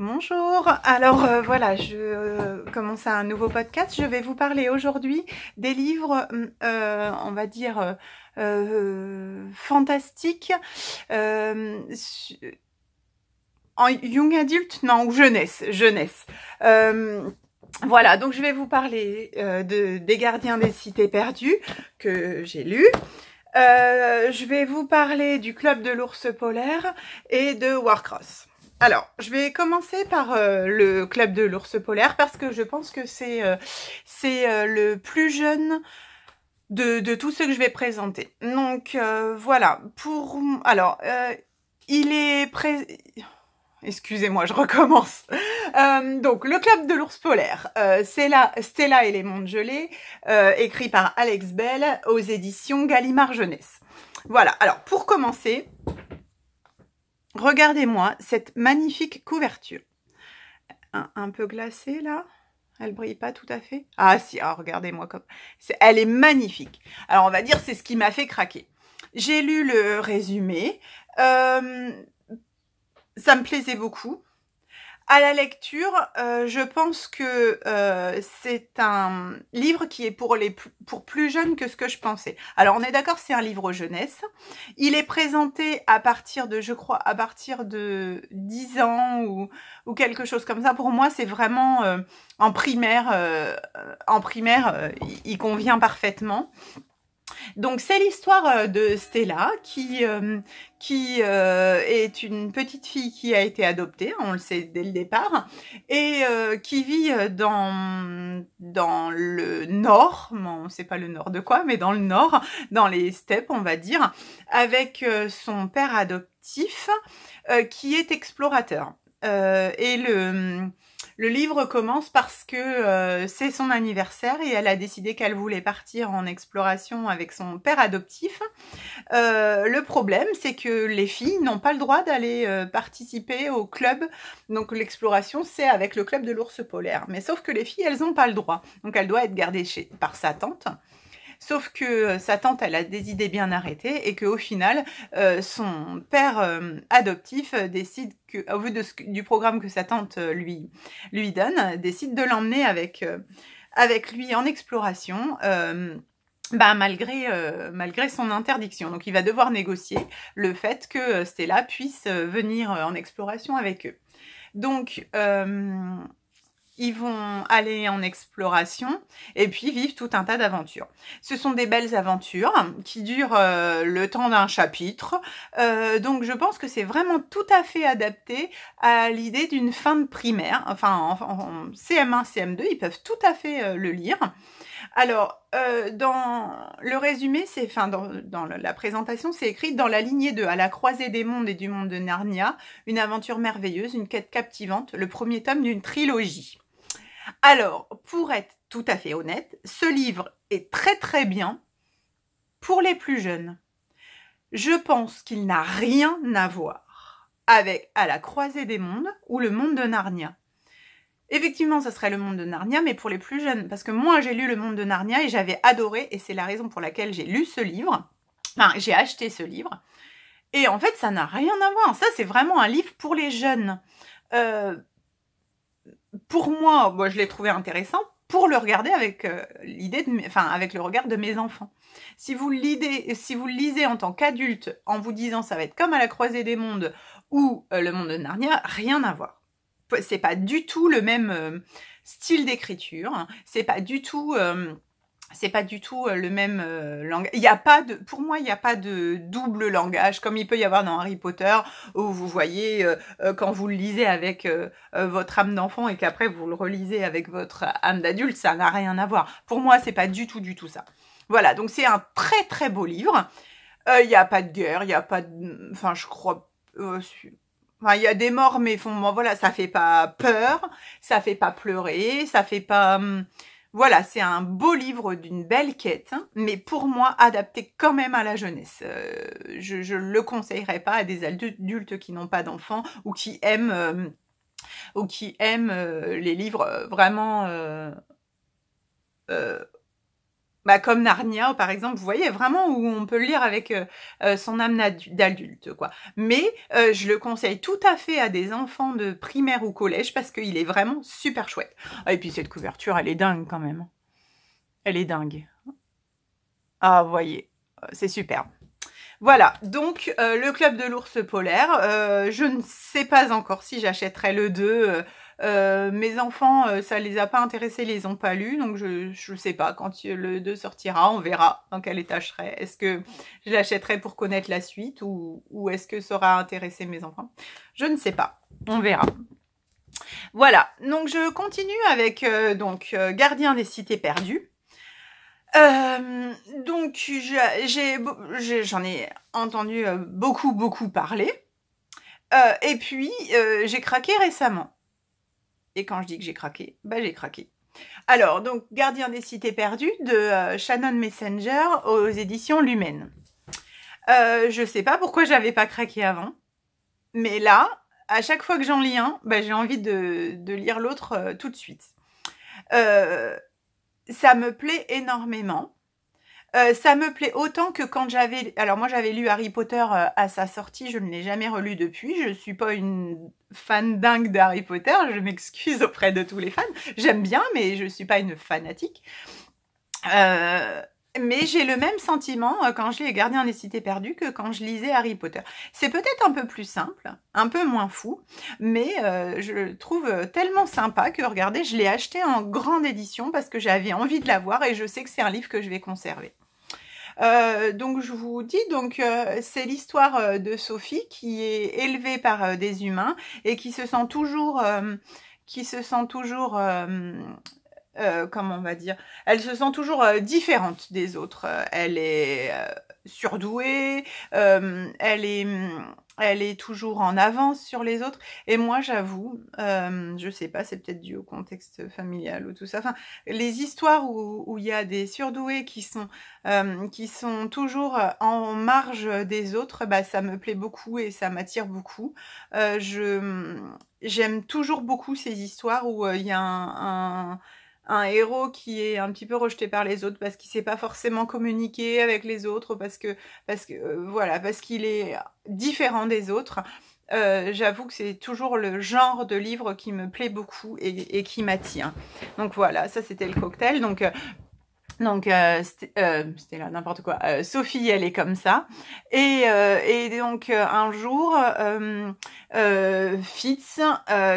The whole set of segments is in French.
Bonjour, alors voilà, je commence un nouveau podcast. Je vais vous parler aujourd'hui des livres, on va dire, fantastiques, en young adult, non, ou jeunesse. Voilà, donc je vais vous parler des Gardiens des Cités Perdues, que j'ai lu. Je vais vous parler du Club de l'Ours Polaire et de Warcross. Alors, je vais commencer par le Club de l'Ours Polaire parce que je pense que c'est le plus jeune de tous ceux que je vais présenter. Donc, voilà. Alors, il est excusez-moi, je recommence. Donc, le Club de l'Ours Polaire, c'est Stella et les Mondes Gelés, écrit par Alex Bell aux éditions Gallimard Jeunesse. Voilà, alors pour commencer, regardez-moi cette magnifique couverture. Un peu glacée là, elle brille pas tout à fait. Ah si, regardez-moi comme... elle est magnifique. Alors on va dire c'est ce qui m'a fait craquer. J'ai lu le résumé, ça me plaisait beaucoup. À la lecture, je pense que c'est un livre qui est pour plus jeunes que ce que je pensais. Alors, on est d'accord, c'est un livre jeunesse. Il est présenté à partir de, je crois, à partir de 10 ans ou quelque chose comme ça. Pour moi, c'est vraiment en primaire. Il convient parfaitement. Donc c'est l'histoire de Stella qui est une petite fille qui a été adoptée, on le sait dès le départ, et qui vit dans le nord, bon, on ne sait pas le nord de quoi, mais dans le nord, dans les steppes on va dire, avec son père adoptif qui est explorateur. Et le livre commence parce que c'est son anniversaire et elle a décidé qu'elle voulait partir en exploration avec son père adoptif. Le problème, c'est que les filles n'ont pas le droit d'aller participer au club. Donc l'exploration, c'est avec le club de l'ours polaire. Mais sauf que les filles, elles n'ont pas le droit. Donc elle doit être gardée par sa tante. Sauf que sa tante, elle a des idées bien arrêtées et qu'au final, son père adoptif décide que, au vu du programme que sa tante lui donne, décide de l'emmener avec lui en exploration. Malgré son interdiction. Donc il va devoir négocier le fait que Stella puisse venir en exploration avec eux. Donc ils vont aller en exploration et puis vivre tout un tas d'aventures. Ce sont des belles aventures qui durent le temps d'un chapitre. Donc je pense que c'est vraiment tout à fait adapté à l'idée d'une fin de primaire. Enfin, en CM1, CM2, ils peuvent tout à fait le lire. Alors, dans le résumé, dans la présentation, c'est écrit « Dans la lignée de À la croisée des mondes et du monde de Narnia, une aventure merveilleuse, une quête captivante, le premier tome d'une trilogie. » Alors, pour être tout à fait honnête, ce livre est très très bien pour les plus jeunes. Je pense qu'il n'a rien à voir avec À la croisée des mondes ou le monde de Narnia. Effectivement, ça serait le monde de Narnia, mais pour les plus jeunes. Parce que moi, j'ai lu le monde de Narnia et j'avais adoré, et c'est la raison pour laquelle j'ai lu ce livre. Enfin, j'ai acheté ce livre. Et en fait, ça n'a rien à voir. Ça, c'est vraiment un livre pour les jeunes. Pour moi, je l'ai trouvé intéressant pour le regarder avec avec le regard de mes enfants. Si vous le lisez en tant qu'adulte, en vous disant ça va être comme À la croisée des mondes ou le monde de Narnia, rien à voir. C'est pas du tout le même style d'écriture, c'est pas du tout le même langage. Pour moi, il n'y a pas de double langage comme il peut y avoir dans Harry Potter où vous voyez quand vous le lisez avec votre âme d'enfant et qu'après vous le relisez avec votre âme d'adulte, ça n'a rien à voir. Pour moi, c'est pas du tout ça. Voilà, donc c'est un très très beau livre. Il n'y a pas de guerre, il n'y a pas de... Enfin, je crois... Enfin, il y a des morts, mais voilà, ça fait pas peur, ça fait pas pleurer, ça fait pas... Voilà, c'est un beau livre d'une belle quête, mais pour moi, adapté quand même à la jeunesse. Je ne le conseillerais pas à des adultes qui n'ont pas d'enfants ou qui aiment les livres vraiment Bah, comme Narnia, par exemple, vous voyez, vraiment où on peut le lire avec son âme d'adulte, quoi. Mais je le conseille tout à fait à des enfants de primaire ou collège parce qu'il est vraiment super chouette. Ah, et puis cette couverture, elle est dingue quand même. Elle est dingue. Ah, vous voyez, c'est super. Voilà, donc le club de l'ours polaire, je ne sais pas encore si j'achèterai le 2. Mes enfants, ça les a pas intéressés, ils les ont pas lus, donc je sais pas, quand le 2 sortira, on verra dans quel état je serai. Est-ce que je l'achèterai pour connaître la suite ou est-ce que ça aura intéressé mes enfants? Je ne sais pas, on verra. Voilà, donc je continue avec Gardien des cités perdues. Donc j'en ai entendu beaucoup parler. Et puis j'ai craqué récemment. Et quand je dis que j'ai craqué, bah j'ai craqué. Alors, donc, Gardien des cités perdues de Shannon Messenger aux éditions Lumen. Je sais pas pourquoi j'avais pas craqué avant, mais là, à chaque fois que j'en lis un, bah, j'ai envie de lire l'autre tout de suite. Ça me plaît énormément. Ça me plaît autant que quand j'avais... Alors moi j'avais lu Harry Potter à sa sortie, je ne l'ai jamais relu depuis. Je suis pas une fan dingue d'Harry Potter, je m'excuse auprès de tous les fans. J'aime bien, mais je suis pas une fanatique. Mais j'ai le même sentiment quand je lis Les Gardiens des Cités Perdues que quand je lisais Harry Potter. C'est peut-être un peu plus simple, un peu moins fou, mais je le trouve tellement sympa que, regardez, je l'ai acheté en grande édition parce que j'avais envie de l'avoir et je sais que c'est un livre que je vais conserver. Donc je vous dis, c'est l'histoire de Sophie qui est élevée par des humains et qui se sent toujours comment on va dire, elle se sent toujours différente des autres. Elle est surdouée, elle est toujours en avance sur les autres. Et moi, j'avoue, je sais pas, c'est peut-être dû au contexte familial ou tout ça. Enfin, les histoires où il y a des surdoués qui sont toujours en marge des autres, bah, ça me plaît beaucoup et ça m'attire beaucoup. J'aime toujours beaucoup ces histoires où il y a un héros qui est un petit peu rejeté par les autres parce qu'il sait pas forcément communiquer avec les autres, parce qu'il est différent des autres. J'avoue que c'est toujours le genre de livre qui me plaît beaucoup et qui m'attire. Donc voilà, ça c'était le cocktail. C'était là n'importe quoi. Sophie, elle est comme ça. Et donc un jour, Fitz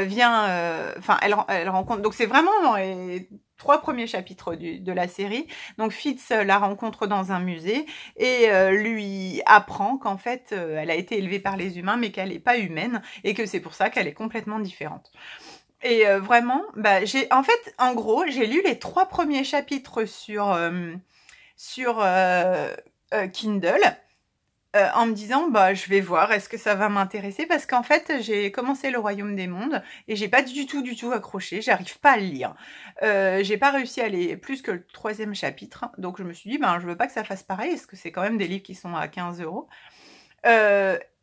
vient. Enfin, elle rencontre. Donc c'est vraiment dans les 3 premiers chapitres de la série. Donc Fitz la rencontre dans un musée et lui apprend qu'en fait, elle a été élevée par les humains, mais qu'elle n'est pas humaine et que c'est pour ça qu'elle est complètement différente. Et vraiment, bah, en gros, j'ai lu les 3 premiers chapitres sur Kindle en me disant, bah, je vais voir, est-ce que ça va m'intéresser? Parce qu'en fait, j'ai commencé Le Royaume des Mondes et j'ai pas du tout accroché, j'arrive pas à le lire. J'ai pas réussi à aller plus que le 3e chapitre, donc je me suis dit, ben, je veux pas que ça fasse pareil, parce que c'est quand même des livres qui sont à 15 €.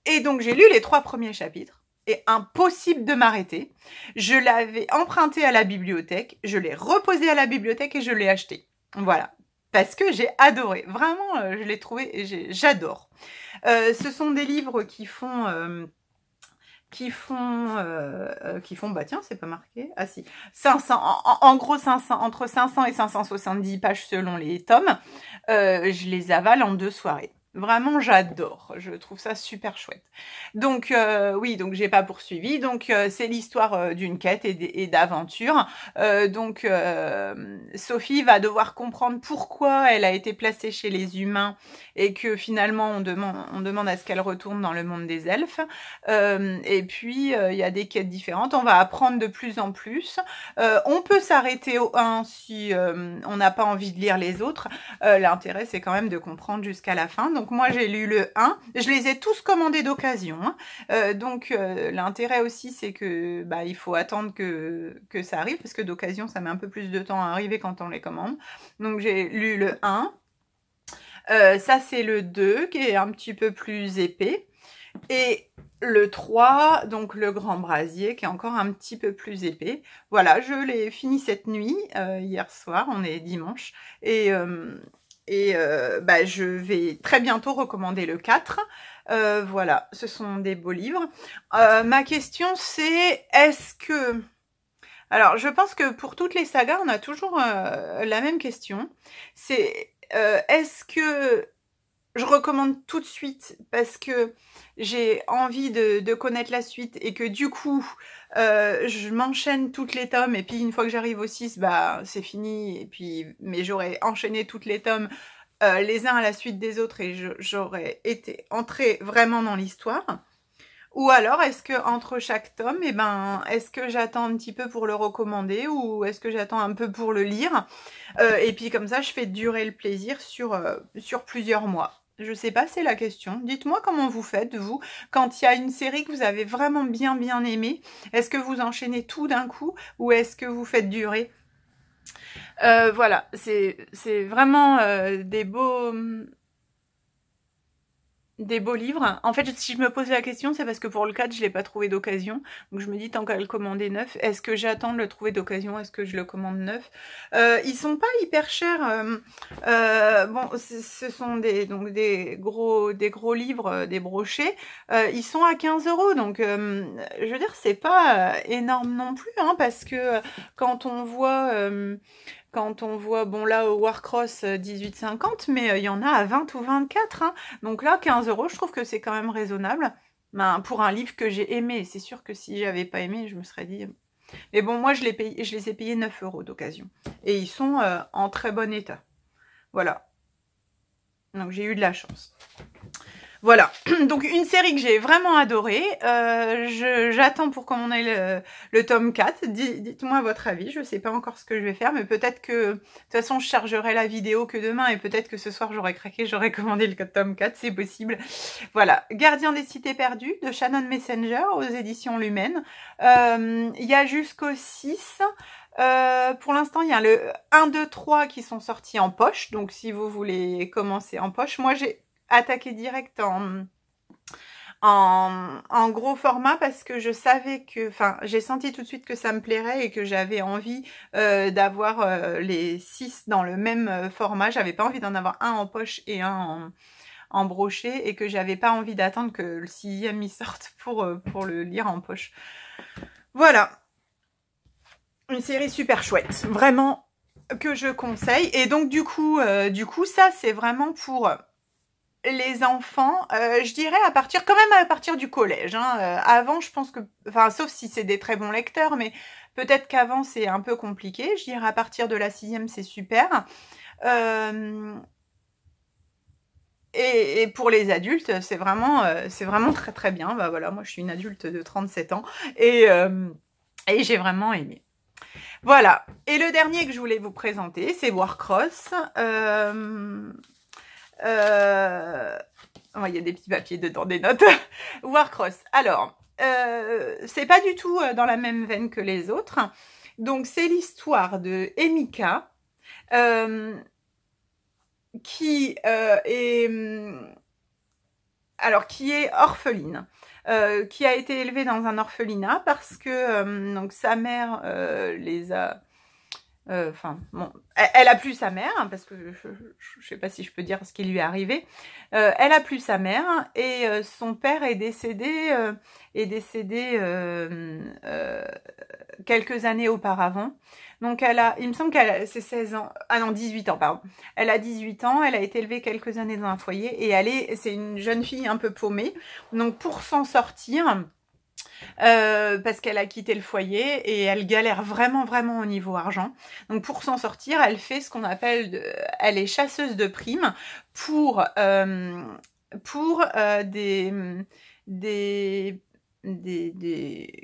Et donc, j'ai lu les 3 premiers chapitres. Et impossible de m'arrêter. Je l'avais emprunté à la bibliothèque, je l'ai reposé à la bibliothèque et je l'ai acheté. Voilà. Parce que j'ai adoré. Vraiment, je l'ai trouvé, j'adore. Ce sont des livres qui font, bah tiens, c'est pas marqué. Ah si, 500, en gros 500, entre 500 et 570 pages selon les tomes. Je les avale en 2 soirées. Vraiment, j'adore. Je trouve ça super chouette. Donc, oui, donc j'ai pas poursuivi. Donc, c'est l'histoire d'une quête et d'aventure. Sophie va devoir comprendre pourquoi elle a été placée chez les humains et que finalement, on demande à ce qu'elle retourne dans le monde des elfes. Et puis, il y a des quêtes différentes. On va apprendre de plus en plus. On peut s'arrêter au 1 si on n'a pas envie de lire les autres. L'intérêt, c'est quand même de comprendre jusqu'à la fin. Donc moi, j'ai lu le 1. Je les ai tous commandés d'occasion. L'intérêt aussi, c'est que bah, il faut attendre que ça arrive, parce que d'occasion, ça met un peu plus de temps à arriver quand on les commande. Donc j'ai lu le 1. Ça, c'est le 2, qui est un petit peu plus épais. Et le 3, donc le grand brasier, qui est encore un petit peu plus épais. Voilà, je l'ai fini cette nuit, hier soir, on est dimanche. Et bah, je vais très bientôt recommander le 4. Voilà, ce sont des beaux livres. Ma question c'est, est-ce que... Alors, je pense que pour toutes les sagas, on a toujours la même question. C'est, est-ce que je recommande tout de suite parce que j'ai envie de connaître la suite et que du coup, je m'enchaîne toutes les tomes et puis une fois que j'arrive au 6, bah, c'est fini. Et puis, mais j'aurais enchaîné toutes les tomes les uns à la suite des autres et j'aurais été entrée vraiment dans l'histoire. Ou alors, est-ce que entre chaque tome, eh ben, est-ce que j'attends un petit peu pour le recommander ou est-ce que j'attends un peu pour le lire et puis comme ça, je fais durer le plaisir sur plusieurs mois. Je sais pas, c'est la question. Dites-moi comment vous faites, vous, quand il y a une série que vous avez vraiment bien aimée. Est-ce que vous enchaînez tout d'un coup ou est-ce que vous faites durer voilà, c'est vraiment des beaux livres. En fait, si je me pose la question, c'est parce que pour le 4, je l'ai pas trouvé d'occasion. Donc je me dis, tant qu'à le commander neuf, est-ce que j'attends de le trouver d'occasion? Est-ce que je le commande neuf? Ils sont pas hyper chers. Bon, ce sont des gros livres, des brochets. Ils sont à 15 €. Donc, je veux dire, c'est pas énorme non plus, hein, parce que quand on voit... bon là au Warcross 18,50, mais il y en a à 20 ou 24. Hein. Donc là, 15 €, je trouve que c'est quand même raisonnable. Ben, pour un livre que j'ai aimé. C'est sûr que si j'avais pas aimé, je me serais dit... Mais bon, moi, je les ai payés 9 € d'occasion. Et ils sont en très bon état. Voilà. Donc j'ai eu de la chance. Voilà, donc une série que j'ai vraiment adorée. J'attends pour commander le tome 4. Dites-moi votre avis, je ne sais pas encore ce que je vais faire, mais peut-être que... De toute façon, je chargerai la vidéo que demain, et peut-être que ce soir, j'aurai craqué, j'aurai commandé le tome 4, c'est possible. Voilà, Gardien des cités perdues, de Shannon Messenger, aux éditions Lumen. Il y a jusqu'au 6... pour l'instant, il y a le 1, 2, 3 qui sont sortis en poche. Donc, si vous voulez commencer en poche, moi, j'ai attaqué direct en gros format parce que je savais que... Enfin, j'ai senti tout de suite que ça me plairait et que j'avais envie d'avoir les 6 dans le même format. J'avais pas envie d'en avoir un en poche et un en brochet et que j'avais pas envie d'attendre que le 6e y sorte pour le lire en poche. Voilà. Une série super chouette, vraiment que je conseille. Et donc du coup ça c'est vraiment pour les enfants, je dirais quand même à partir du collège. Hein. Avant, je pense que, enfin, sauf si c'est des très bons lecteurs, mais peut-être qu'avant c'est un peu compliqué. Je dirais à partir de la 6e, c'est super. Et pour les adultes, c'est vraiment très très bien. Bah voilà, moi je suis une adulte de 37 ans et j'ai vraiment aimé. Voilà, et le dernier que je voulais vous présenter, c'est Warcross. Oh, il y a des petits papiers dedans, des notes. Warcross. Alors, c'est pas du tout dans la même veine que les autres. Donc, c'est l'histoire de Emika, qui est orpheline. Qui a été élevée dans un orphelinat parce que donc sa mère les a... Enfin, bon, elle a plus sa mère, hein, parce que je sais pas si je peux dire ce qui lui est arrivé. Elle a plus sa mère et son père est décédé quelques années auparavant. Donc il me semble qu'elle c'est 16 ans, ah non 18 ans pardon. Elle a 18 ans, elle a été élevée quelques années dans un foyer et c'est une jeune fille un peu paumée. Donc pour s'en sortir, parce qu'elle a quitté le foyer et elle galère vraiment au niveau argent. Donc pour s'en sortir, elle fait ce qu'on appelle, elle est chasseuse de primes pour des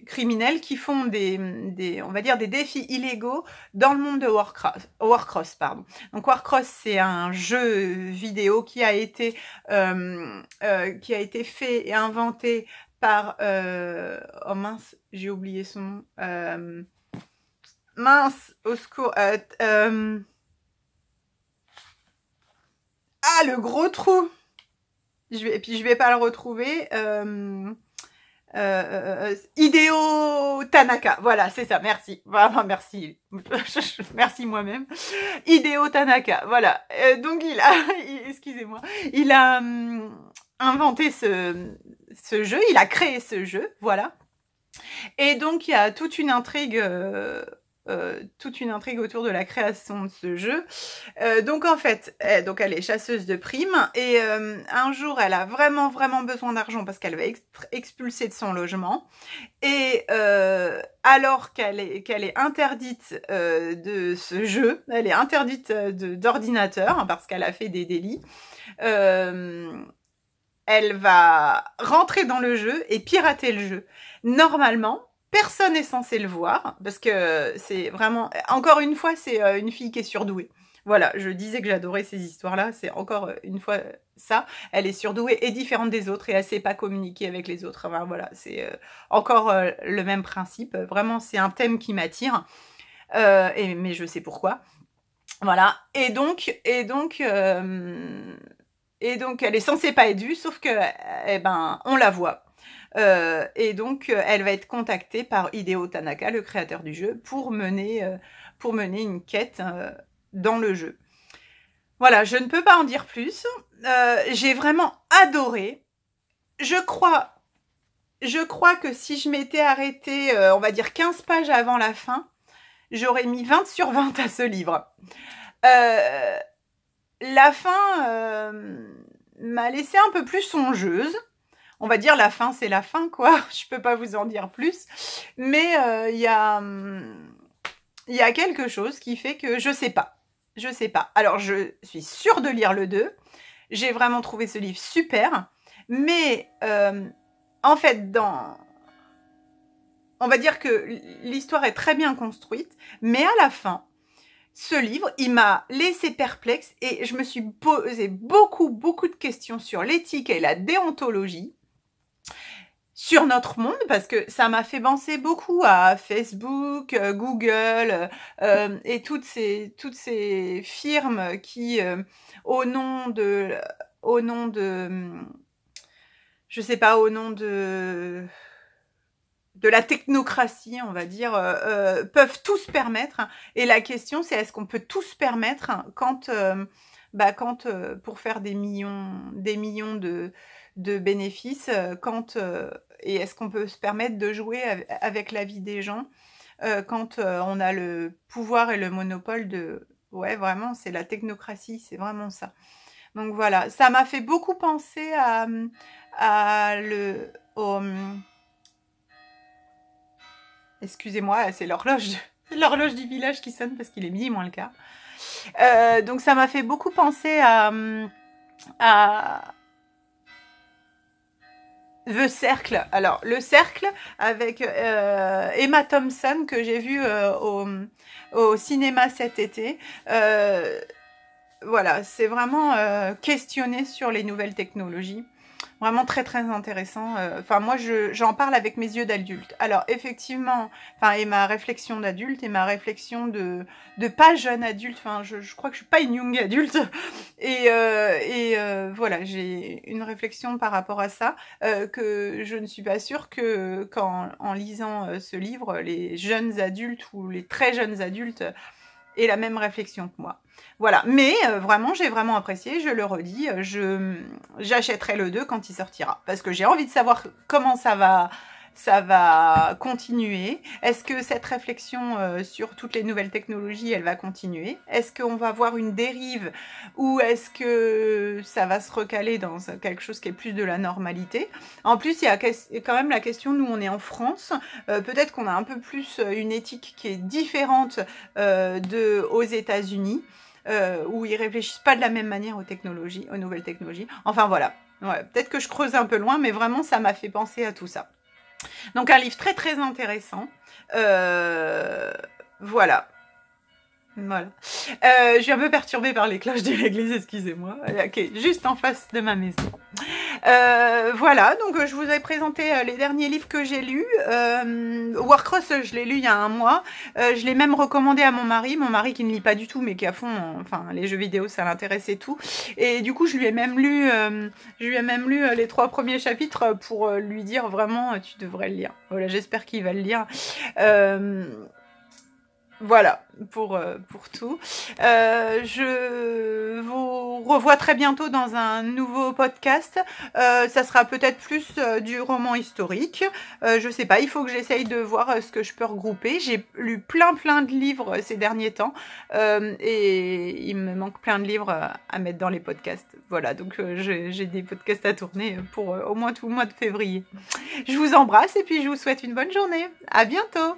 criminels qui font on va dire des défis illégaux dans le monde de Warcross, pardon. Donc Warcross, c'est un jeu vidéo qui a été fait et inventé par oh mince, j'ai oublié son nom. Mince, au secours. Ah, le gros trou. Et puis je vais pas le retrouver. Hideo Tanaka, voilà, c'est ça, merci. Vraiment, merci. Merci moi-même. Hideo Tanaka, voilà. Donc excusez-moi, il a inventé ce jeu, il a créé ce jeu, voilà. Et donc il y a toute une intrigue autour de la création de ce jeu. Donc en fait, elle est chasseuse de primes et un jour, elle a vraiment besoin d'argent parce qu'elle va être expulsée de son logement. Et alors qu'elle est interdite de ce jeu, elle est interdite d'ordinateur parce qu'elle a fait des délits. Elle va rentrer dans le jeu et pirater le jeu. Normalement, personne n'est censé le voir, parce que c'est vraiment... Encore une fois, c'est une fille qui est surdouée. Voilà, je disais que j'adorais ces histoires-là, c'est encore une fois ça. Elle est surdouée et différente des autres, et elle ne sait pas communiquer avec les autres. Enfin, voilà, c'est encore le même principe. Vraiment, c'est un thème qui m'attire, mais je sais pourquoi. Voilà, et donc, elle est censée pas être vue, sauf que, on la voit. Et donc, elle va être contactée par Hideo Tanaka, le créateur du jeu, pour mener une quête dans le jeu. Voilà, je ne peux pas en dire plus. J'ai vraiment adoré. Je crois que si je m'étais arrêtée, on va dire 15 pages avant la fin, j'aurais mis 20 sur 20 à ce livre. La fin m'a laissée un peu plus songeuse. On va dire la fin, c'est la fin, quoi. Je peux pas vous en dire plus. Mais il y a quelque chose qui fait que je sais pas. Je sais pas. Alors, je suis sûre de lire le 2. J'ai vraiment trouvé ce livre super. Mais en fait, on va dire que l'histoire est très bien construite. Mais à la fin, ce livre, il m'a laissé perplexe et je me suis posé beaucoup de questions sur l'éthique et la déontologie, sur notre monde, parce que ça m'a fait penser beaucoup à Facebook, Google et toutes ces firmes qui, au nom de, je sais pas, au nom de la technocratie, on va dire, peuvent tout se permettre. Et la question, c'est est-ce qu'on peut tout se permettre quand pour faire des millions de bénéfices, et est-ce qu'on peut se permettre de jouer avec la vie des gens quand on a le pouvoir et le monopole de... Ouais, vraiment, c'est la technocratie, c'est vraiment ça. Donc voilà, ça m'a fait beaucoup penser excusez-moi, c'est l'horloge du village qui sonne parce qu'il est midi moins le quart. Donc ça m'a fait beaucoup penser à The Cercle. Alors, Le Cercle avec Emma Thompson que j'ai vu au cinéma cet été. Voilà, c'est vraiment questionner sur les nouvelles technologies. Vraiment très intéressant. Enfin, moi, j'en parle avec mes yeux d'adulte. Alors, effectivement, et ma réflexion d'adulte et ma réflexion de pas jeune adulte. Enfin, je crois que je suis pas une young adulte. Et voilà, j'ai une réflexion par rapport à ça que je ne suis pas sûre qu'en lisant ce livre, les jeunes adultes ou les très jeunes adultes aient la même réflexion que moi. Voilà, mais vraiment, j'ai vraiment apprécié, je le redis, j'achèterai le 2 quand il sortira, parce que j'ai envie de savoir comment ça va continuer. Est-ce que cette réflexion sur toutes les nouvelles technologies, elle va continuer? Est-ce qu'on va voir une dérive ou est-ce que ça va se recaler dans quelque chose qui est plus de la normalité? En plus, il y a quand même la question, nous on est en France, peut-être qu'on a un peu plus une éthique qui est différente aux États-Unis. Où ils réfléchissent pas de la même manière aux nouvelles technologies. Enfin voilà, ouais, peut-être que je creuse un peu loin, mais vraiment ça m'a fait penser à tout ça. Donc un livre très intéressant. Voilà. Voilà. Je suis un peu perturbée par les cloches de l'église, excusez-moi. Ok, juste en face de ma maison. Voilà, donc je vous ai présenté les derniers livres que j'ai lus. Warcross, je l'ai lu il y a un mois. Je l'ai même recommandé à mon mari qui ne lit pas du tout, mais qui à fond, enfin les jeux vidéo, ça l'intéresse et tout. Et du coup, je lui ai même lu les 3 premiers chapitres pour lui dire vraiment, tu devrais le lire. Voilà, j'espère qu'il va le lire. Voilà, pour tout. Je vous revois très bientôt dans un nouveau podcast. Ça sera peut-être plus du roman historique. Je sais pas, il faut que j'essaye de voir ce que je peux regrouper. J'ai lu plein de livres ces derniers temps. Et il me manque plein de livres à mettre dans les podcasts. Voilà, donc j'ai des podcasts à tourner pour au moins tout le mois de février. Je vous embrasse et puis je vous souhaite une bonne journée. À bientôt!